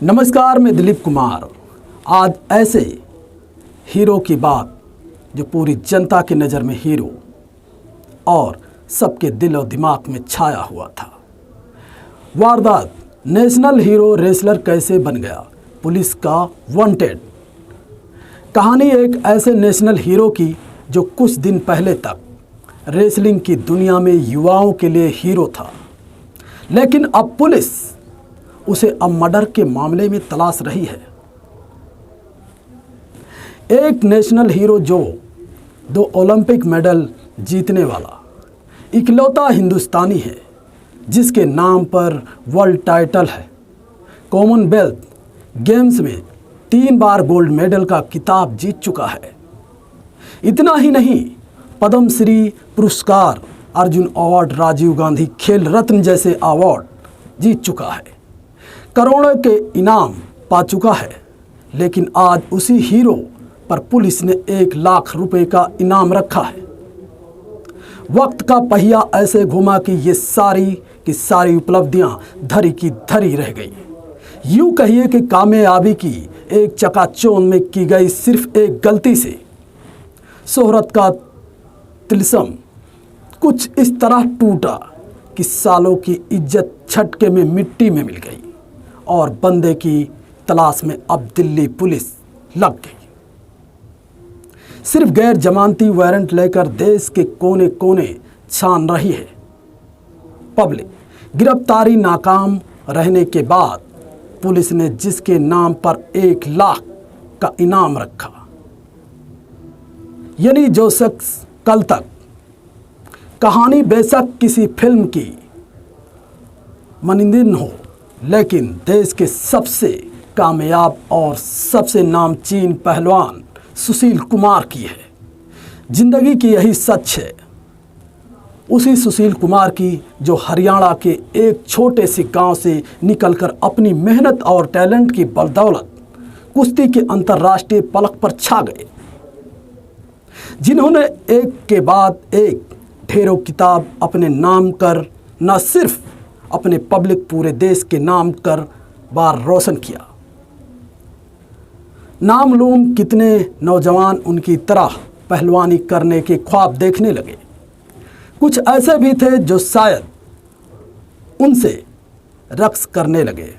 नमस्कार, मैं दिलीप कुमार। आज ऐसे हीरो की बात जो पूरी जनता की नज़र में हीरो और सबके दिल और दिमाग में छाया हुआ था। वारदात, नेशनल हीरो रेसलर कैसे बन गया, पुलिस का वांटेड। कहानी एक ऐसे नेशनल हीरो की जो कुछ दिन पहले तक रेसलिंग की दुनिया में युवाओं के लिए हीरो था, लेकिन अब पुलिस उसे अब मर्डर के मामले में तलाश रही है। एक नेशनल हीरो जो 2 ओलंपिक मेडल जीतने वाला इकलौता हिंदुस्तानी है, जिसके नाम पर वर्ल्ड टाइटल है, कॉमनवेल्थ गेम्स में 3 बार गोल्ड मेडल का खिताब जीत चुका है। इतना ही नहीं, पद्मश्री पुरस्कार, अर्जुन अवार्ड, राजीव गांधी खेल रत्न जैसे अवार्ड जीत चुका है, करोड़ों के इनाम पा चुका है। लेकिन आज उसी हीरो पर पुलिस ने 1 लाख रुपए का इनाम रखा है। वक्त का पहिया ऐसे घुमा कि ये सारी की सारी उपलब्धियां धरी की धरी रह गई। यूं कहिए कि कामयाबी की एक चकाचौंध में की गई सिर्फ एक गलती से शोहरत का तिलस्म कुछ इस तरह टूटा कि सालों की इज्जत झटके में मिट्टी में मिल गई और बंदे की तलाश में अब दिल्ली पुलिस लग गई। सिर्फ गैर जमानती वारंट लेकर देश के कोने कोने छान रही है पब्लिक। गिरफ्तारी नाकाम रहने के बाद पुलिस ने जिसके नाम पर 1 लाख का इनाम रखा, यानी जो शख्स कल तक कहानी बेशक किसी फिल्म की मानंद हो, लेकिन देश के सबसे कामयाब और सबसे नामचीन पहलवान सुशील कुमार की है। जिंदगी की यही सच है। उसी सुशील कुमार की जो हरियाणा के एक छोटे से गांव से निकलकर अपनी मेहनत और टैलेंट की बदौलत कुश्ती के अंतर्राष्ट्रीय पलक पर छा गए, जिन्होंने एक के बाद एक ढेरों किताब अपने नाम कर न सिर्फ अपने पब्लिक पूरे देश के नाम कर बार रोशन किया। नामलूम कितने नौजवान उनकी तरह पहलवानी करने के ख्वाब देखने लगे। कुछ ऐसे भी थे जो शायद उनसे रक्स करने लगे।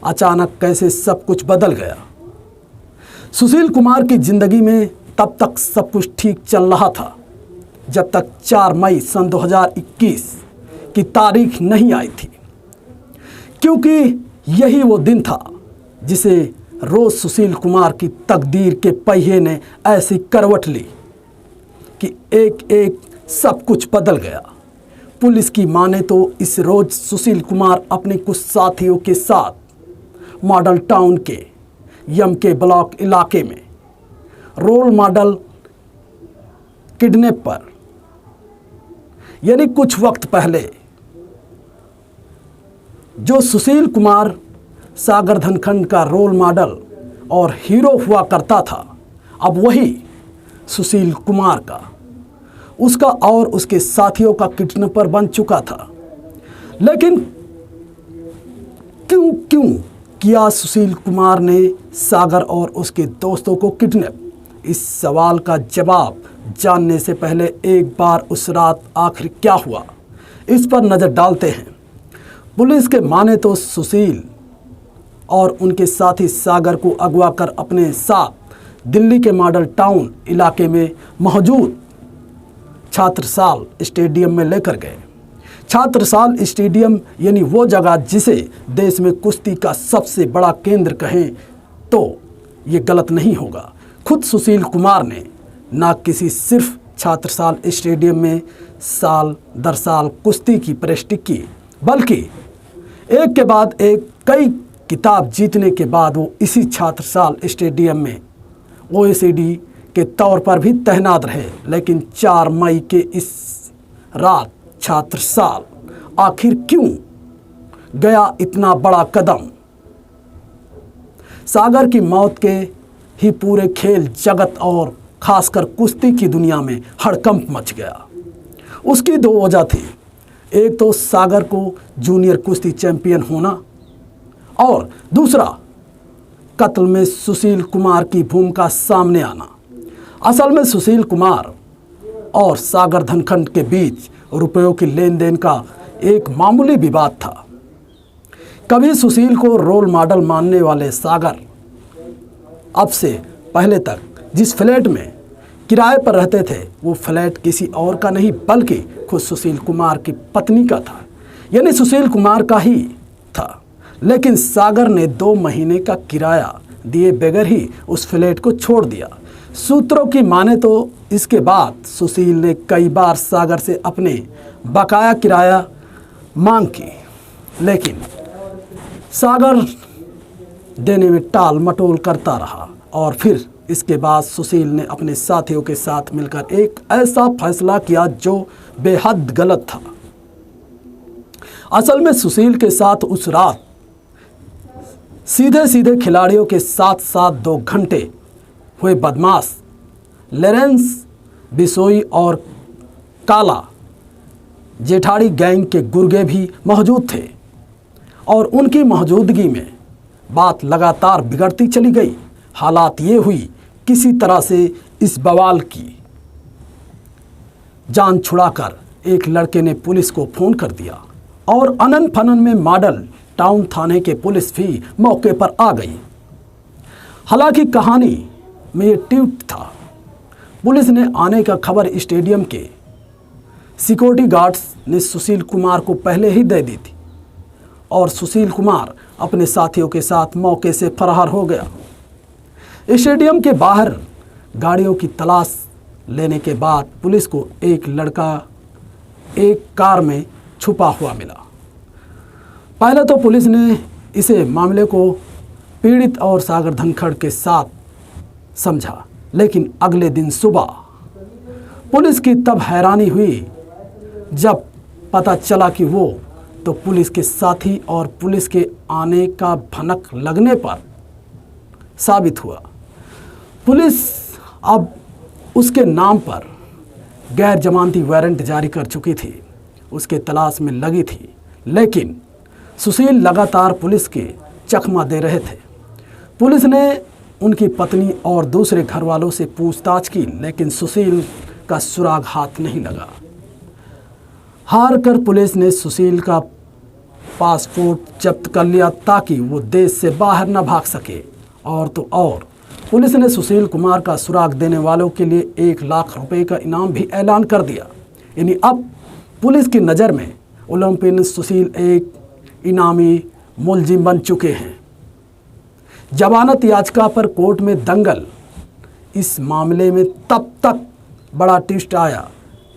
अचानक कैसे सब कुछ बदल गया। सुशील कुमार की जिंदगी में तब तक सब कुछ ठीक चल रहा था जब तक 4 मई सन 2021 की तारीख नहीं आई थी, क्योंकि यही वो दिन था जिसे रोज सुशील कुमार की तकदीर के पहिए ने ऐसी करवट ली कि एक एक सब कुछ बदल गया। पुलिस की माने तो इस रोज सुशील कुमार अपने कुछ साथियों के साथ मॉडल टाउन के यमके ब्लॉक इलाके में रोल मॉडल किडनैप पर, यानी कुछ वक्त पहले जो सुशील कुमार सागर धनखंड का रोल मॉडल और हीरो हुआ करता था, अब वही सुशील कुमार का, उसका और उसके साथियों का किडनैपर बन चुका था। लेकिन क्यों किया सुशील कुमार ने सागर और उसके दोस्तों को किडनैप? इस सवाल का जवाब जानने से पहले एक बार उस रात आखिर क्या हुआ, इस पर नज़र डालते हैं। पुलिस के माने तो सुशील और उनके साथी सागर को अगवा कर अपने साथ दिल्ली के मॉडल टाउन इलाके में मौजूद छात्रसाल स्टेडियम में लेकर गए। छात्रसाल स्टेडियम यानी वो जगह जिसे देश में कुश्ती का सबसे बड़ा केंद्र कहें तो ये गलत नहीं होगा। खुद सुशील कुमार ने ना किसी सिर्फ छात्रसाल स्टेडियम में साल दर साल कुश्ती की प्रैक्टिस की, बल्कि एक के बाद एक कई किताब जीतने के बाद वो इसी छात्रसाल स्टेडियम में ओएसडी के तौर पर भी तैनात रहे। लेकिन 4 मई के इस रात छात्रसाल आखिर क्यों गया इतना बड़ा कदम? सागर की मौत के ही पूरे खेल जगत और खासकर कुश्ती की दुनिया में हड़कंप मच गया। उसकी 2 वजह थी। एक तो सागर को जूनियर कुश्ती चैंपियन होना और दूसरा, कत्ल में सुशील कुमार की भूमिका सामने आना। असल में सुशील कुमार और सागर धनखड़ के बीच रुपयों की लेन देन का एक मामूली विवाद था। कभी सुशील को रोल मॉडल मानने वाले सागर अब से पहले तक जिस फ्लैट में किराए पर रहते थे वो फ्लैट किसी और का नहीं बल्कि खुद सुशील कुमार की पत्नी का था, यानी सुशील कुमार का ही था। लेकिन सागर ने 2 महीने का किराया दिए बगैर ही उस फ्लैट को छोड़ दिया। सूत्रों की माने तो इसके बाद सुशील ने कई बार सागर से अपने बकाया किराया मांग की, लेकिन सागर देने में टाल मटोल करता रहा और फिर इसके बाद सुशील ने अपने साथियों के साथ मिलकर एक ऐसा फैसला किया जो बेहद गलत था। असल में सुशील के साथ उस रात सीधे सीधे खिलाड़ियों के साथ साथ 2 घंटे हुए बदमाश लॉरेंस बिशोई और काला जेठाड़ी गैंग के गुर्गे भी मौजूद थे और उनकी मौजूदगी में बात लगातार बिगड़ती चली गई। हालात ये हुई, किसी तरह से इस बवाल की जान छुड़ाकर एक लड़के ने पुलिस को फ़ोन कर दिया और अनन फनन में मॉडल टाउन थाने के पुलिस भी मौके पर आ गई। हालांकि कहानी में ये ट्वीट था। पुलिस ने आने का खबर स्टेडियम के सिक्योरिटी गार्ड्स ने सुशील कुमार को पहले ही दे दी थी और सुशील कुमार अपने साथियों के साथ मौके से फरार हो गया। स्टेडियम के बाहर गाड़ियों की तलाश लेने के बाद पुलिस को एक लड़का एक कार में छुपा हुआ मिला। पहले तो पुलिस ने इसे मामले को पीड़ित और सागर धनखड़ के साथ समझा, लेकिन अगले दिन सुबह पुलिस की तब हैरानी हुई जब पता चला कि वो तो पुलिस के साथी और पुलिस के आने का भनक लगने पर साबित हुआ। पुलिस अब उसके नाम पर गैर जमानती वारंट जारी कर चुकी थी, उसके तलाश में लगी थी, लेकिन सुशील लगातार पुलिस के चकमा दे रहे थे। पुलिस ने उनकी पत्नी और दूसरे घर वालों से पूछताछ की, लेकिन सुशील का सुराग हाथ नहीं लगा। हार कर पुलिस ने सुशील का पासपोर्ट जब्त कर लिया ताकि वो देश से बाहर न भाग सके। और तो और पुलिस ने सुशील कुमार का सुराग देने वालों के लिए 1 लाख रुपए का इनाम भी ऐलान कर दिया। यानी अब पुलिस की नज़र में ओलंपियन सुशील एक इनामी मुलजिम बन चुके हैं। जमानत याचिका पर कोर्ट में दंगल। इस मामले में तब तक बड़ा ट्विस्ट आया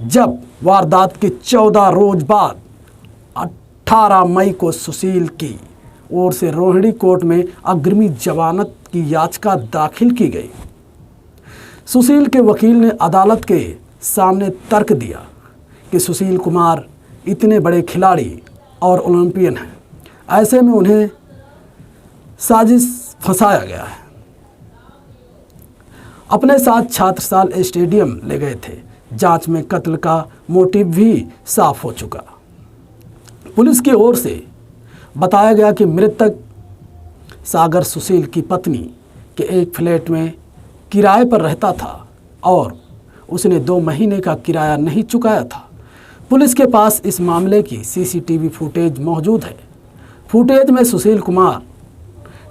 जब वारदात के 14 रोज बाद 18 मई को सुशील की ओर से रोहिणी कोर्ट में अग्रिमी जमानत की याचिका दाखिल की गई। सुशील के वकील ने अदालत के सामने तर्क दिया कि सुशील कुमार इतने बड़े खिलाड़ी और ओलंपियन हैं, ऐसे में उन्हें साजिश फंसाया गया है। अपने साथ छात्रसाल स्टेडियम ले गए थे। जांच में कत्ल का मोटिव भी साफ हो चुका। पुलिस की ओर से बताया गया कि मृतक सागर सुशील की पत्नी के एक फ्लैट में किराए पर रहता था और उसने 2 महीने का किराया नहीं चुकाया था। पुलिस के पास इस मामले की सीसीटीवी फुटेज मौजूद है। फुटेज में सुशील कुमार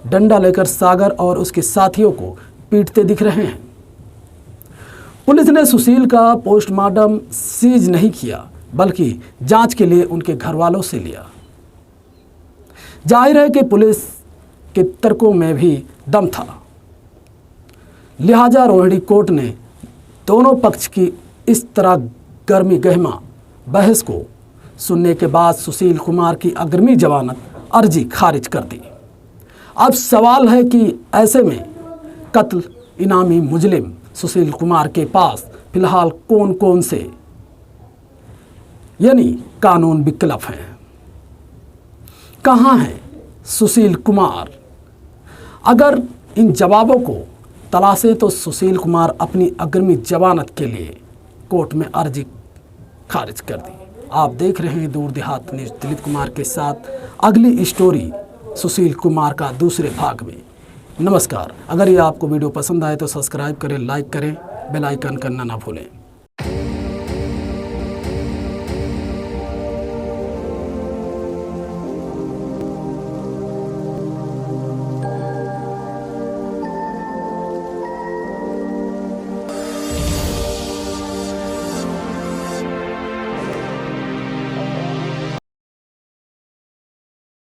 डंडा लेकर सागर और उसके साथियों को पीटते दिख रहे हैं। पुलिस ने सुशील का पोस्टमार्टम सीज नहीं किया, बल्कि जांच के लिए उनके घर वालों से लिया। जाहिर है कि पुलिस के तर्कों में भी दम था, लिहाजा रोहिणी कोर्ट ने दोनों पक्ष की इस तरह गर्मी गहमा बहस को सुनने के बाद सुशील कुमार की अग्रिमी जमानत अर्जी खारिज कर दी। अब सवाल है कि ऐसे में कत्ल इनामी मुजरिम सुशील कुमार के पास फिलहाल कौन कौन से यानी कानून विकल्प हैं? कहाँ है सुशील कुमार? अगर इन जवाबों को तलाशें तो सुशील कुमार अपनी अग्रिमी जमानत के लिए कोर्ट में अर्जी खारिज कर दी। आप देख रहे हैं दूर देहात न्यूज़। दिलीप कुमार के साथ अगली स्टोरी सुशील कुमार का दूसरे भाग में। नमस्कार। अगर ये आपको वीडियो पसंद आए तो सब्सक्राइब करें, लाइक करें, बेल आइकन करना ना भूलें।